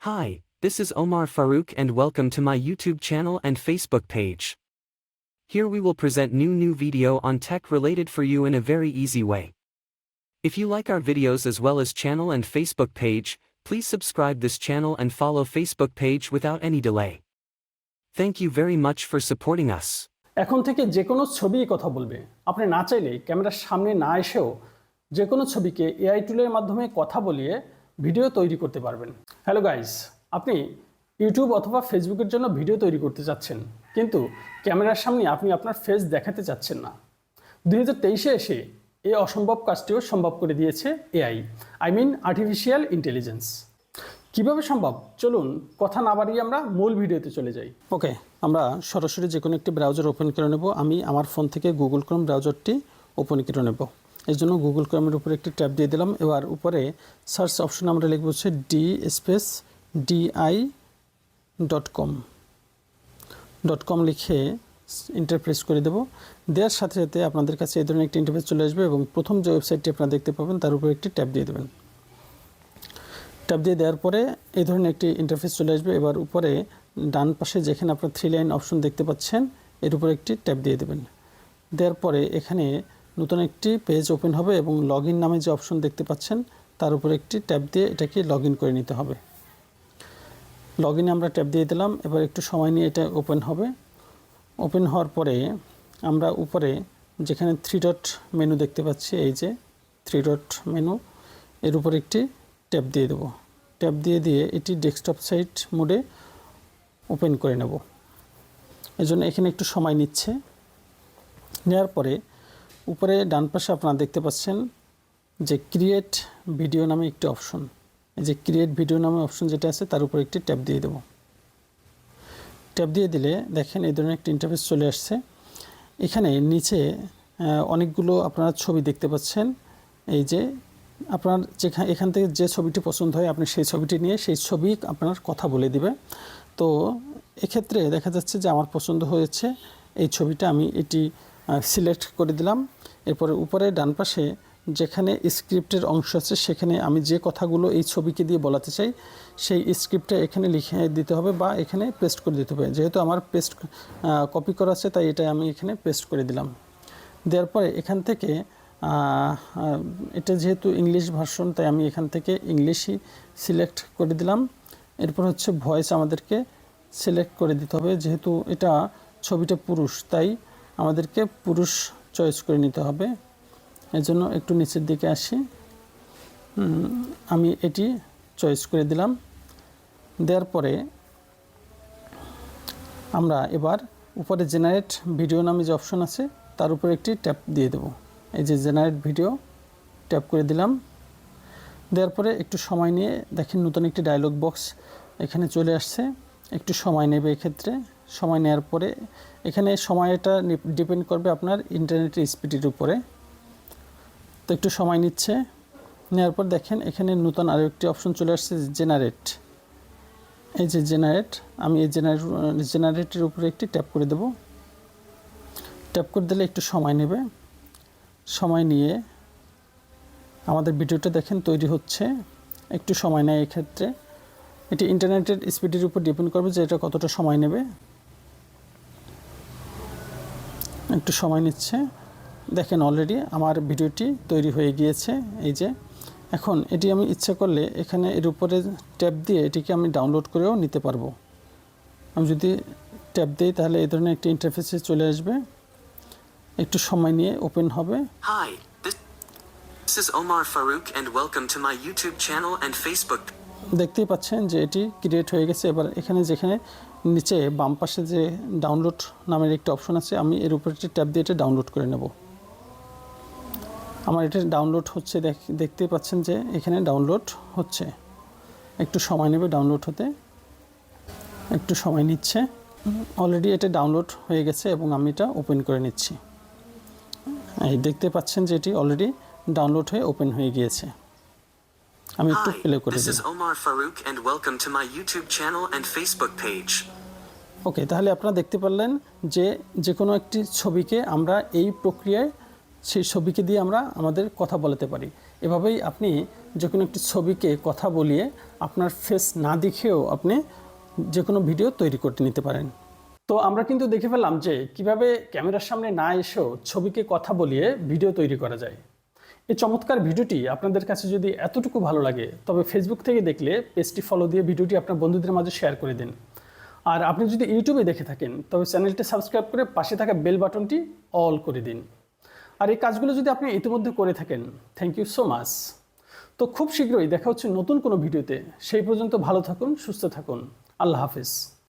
Hi, this is Omar Farouk and welcome to my YouTube channel and Facebook page. Here we will present new video on tech related for you in a very easy way. If you like our videos as well as channel and Facebook page, please subscribe this channel and follow Facebook page without any delay. Thank you very much for supporting us. এখন থেকে যে কোনো ছবি কথা বলবে। আপনি না চাইলে ক্যামেরার সামনে না এসেও যে কোনো ছবিকে এআই টুলের মাধ্যমে কথা বলিয়ে ভিডিও তৈরি করতে পারবেন। হ্যালো গাইস, আপনি ইউটিউব অথবা ফেসবুকের জন্য ভিডিও তৈরি করতে চাচ্ছেন, কিন্তু ক্যামেরার সামনে আপনি আপনার ফেস দেখাতে চাচ্ছেন না। 2023-এ এসে এই অসম্ভব কাজটিও সম্ভব করে দিয়েছে এআই, আর্টিফিশিয়াল ইন্টেলিজেন্স। কিভাবে সম্ভব, চলুন কথা না বাড়িয়ে আমরা মূল ভিডিওতে চলে যাই। ওকে, আমরা সরাসরি যে কোনো একটি ব্রাউজার ওপেন করে নেব। আমি আমার ফোন থেকে গুগল ক্রোম ব্রাউজারটি ওপেন করে নেব। এর জন্য গুগল ক্রোমের উপরে একটি ট্যাব দিয়ে দিলাম। এবার উপরে সার্চ অপশনে আমরা লিখব হচ্ছে di.com লিখে এন্টার প্রেস করে দেব। দেওয়ার সাথে সাথে আপনাদের কাছে এই ধরনের একটি ইন্টারফেস চলে আসবে এবং প্রথম যে ওয়েবসাইটটি আপনারা দেখতে পাবেন তার উপরে একটি ট্যাব দিয়ে দেবেন। ট্যাব দিয়ে দেওয়ার পরে এই ধরনের একটি ইন্টারফেস চলে আসবে। এবার উপরে ডান পাশে যেখানে আপনার 3 লাইন অপশন দেখতে পাচ্ছেন এর উপরে একটি ট্যাব দিয়ে দেবেন। দেওয়ার পরে এখানে নতুন একটি পেজ ওপেন হবে এবং লগইন নামে যে অপশন দেখতে পাচ্ছেন তার উপরে একটি ট্যাব দিয়ে এটাকে লগইন করে নিতে হবে। লগইনে আমরা ট্যাব দিয়ে দিলাম। এবার একটু সময় নিয়ে এটা ওপেন হবে। ওপেন হওয়ার পরে আমরা উপরে যেখানে 3 ডট মেনু দেখতে পাচ্ছি, এই যে 3 ডট মেনু, এর উপর একটি ট্যাব দিয়ে দেব। ট্যাব দিয়ে এটি ডেস্কটপ সাইট মোডে ওপেন করে নেব। এজন্য এখানে একটু সময় নিচ্ছে। নেওয়ার পরে উপরে ডান পাশে আপনারা দেখতে পাচ্ছেন যে ক্রিয়েট ভিডিও নামে একটি অপশন, এই যে ক্রিয়েট ভিডিও নামে অপশন যেটা আছে তার উপর একটি ট্যাব দিয়ে দেব। ট্যাব দিয়ে দিলে দেখেন এই ধরনের একটি ইন্টারফেস চলে আসছে। এখানে নিচে অনেকগুলো আপনারা ছবি দেখতে পাচ্ছেন। এই যে আপনার এখান থেকে যে ছবিটি পছন্দ হয় আপনি সেই ছবিটি নিয়ে সেই ছবি আপনার কথা বলে দিবে। তো এক্ষেত্রে দেখা যাচ্ছে যে আমার পছন্দ হয়েছে এই ছবিটা, আমি এটি সিলেক্ট করে দিলাম। এরপরে উপরে ডান পাশে যেখানে স্ক্রিপ্টের অংশ আছে সেখানে আমি যে কথাগুলো এই ছবিকে দিয়ে বলাতে চাই সেই স্ক্রিপ্টটা এখানে লিখে দিতে হবে বা এখানে পেস্ট করে দিতে হবে। যেহেতু আমার পেস্ট কপি করা আছে তাই এটা আমি এখানে পেস্ট করে দিলাম। দেওয়ার পরে এখান থেকে এটা যেহেতু ইংলিশ ভার্সন তাই আমি এখান থেকে ইংলিশই সিলেক্ট করে দিলাম। এরপর হচ্ছে ভয়েস আমাদেরকে সিলেক্ট করে দিতে হবে। যেহেতু এটা ছবিটা পুরুষ তাই আমাদেরকে পুরুষ চয়েস করে নিতে হবে। এর জন্য একটু নিচের দিকে আসি, আমি এটি চয়েস করে দিলাম। দেওয়ার পরে আমরা এবার উপরে জেনারেট ভিডিও নামে যে অপশন আছে তার উপরে একটি ট্যাপ দিয়ে দেব। এই যে জেনারেট ভিডিও ট্যাপ করে দিলাম। দেওয়ার পরে একটু সময় নিয়ে দেখেন নতুন একটি ডায়লগ বক্স এখানে চলে আসছে। একটু সময় নেবে এক্ষেত্রে। সময় নেওয়ার পরে এখানে সময়টা ডিপেন্ড করবে আপনার ইন্টারনেটের স্পিডের উপরে। তো একটু সময় নিচ্ছে। নেওয়ার পর দেখেন এখানে নতুন আরও একটি অপশন চলে আসছে জেনারেট। এই যে জেনারেট, আমি এই জেনারেটের উপরে একটি ট্যাপ করে দেব। ট্যাপ করে দিলে একটু সময় নেবে। সময় নিয়ে আমাদের ভিডিওটা দেখেন তৈরি হচ্ছে। একটু সময় নেয় এক্ষেত্রে। এটি ইন্টারনেটের স্পিডের উপর ডিপেন্ড করবে যে এটা কতটা সময় নেবে। একটু সময় নিচ্ছে। দেখেন অলরেডি আমার ভিডিওটি তৈরি হয়ে গিয়েছে। এই যে এখন এটি আমি ইচ্ছা করলে এখানে এর উপরে ট্যাপ দিয়ে এটিকে আমি ডাউনলোড করেও নিতে পারবো। আমি যদি ট্যাপ দিই তাহলে এই ধরনের একটি ইন্টারফেসে চলে আসবে। একটু সময় নিয়ে ওপেন হবে। Hi, this is Omar Farouk and welcome to my YouTube channel and Facebook. দেখতেই পাচ্ছেন যে এটি ক্রিয়েট হয়ে গেছে। এবার এখানে যেখানে নিচে বাম পাশে যে ডাউনলোড নামের একটি অপশন আছে আমি এর উপরে একটি ট্যাপ দিয়ে এটা ডাউনলোড করে নেব। আমার এটা ডাউনলোড হচ্ছে, দেখতেই পাচ্ছেন যে এখানে ডাউনলোড হচ্ছে। একটু সময় নেবে ডাউনলোড হতে, একটু সময় নিচ্ছে। অলরেডি এটা ডাউনলোড হয়ে গেছে এবং আমি এটা ওপেন করে নিচ্ছি। এই দেখতে পাচ্ছেন যে এটি অলরেডি ডাউনলোড হয়ে ওপেন হয়ে গিয়েছে। আমি একটু প্লে করে দিই। ওকে, তাহলে আপনারা দেখতে পারলেন যে কোনো একটি ছবিকে আমরা এই প্রক্রিয়ায় সেই ছবিকে দিয়ে আমরা আমাদের কথা বলাতে পারি। এভাবেই আপনি যে কোনো একটি ছবিকে কথা বলিয়ে আপনার ফেস না দেখেও আপনি যে কোনো ভিডিও তৈরি করতে নিতে পারেন। তো আমরা কিন্তু দেখে ফেললাম যে কিভাবে ক্যামেরার সামনে না এসেও ছবিকে কথা বলিয়ে ভিডিও তৈরি করা যায়। এই চমৎকার ভিডিওটি আপনাদের কাছে যদি এতটুকু ভালো লাগে তবে ফেসবুক থেকে দেখলে পেজটি ফলো দিয়ে ভিডিওটি আপনার বন্ধুদের মাঝে শেয়ার করে দিন। আর আপনি যদি ইউটিউবে দেখে থাকেন তবে চ্যানেলটি সাবস্ক্রাইব করে পাশে থাকা বেল বাটনটি অল করে দিন। আর এই কাজগুলো যদি আপনি ইতিমধ্যে করে থাকেন, থ্যাংক ইউ সো মাচ। তো খুব শীঘ্রই দেখা হচ্ছে নতুন কোনো ভিডিওতে। সেই পর্যন্ত ভালো থাকুন, সুস্থ থাকুন। আল্লাহ হাফিজ।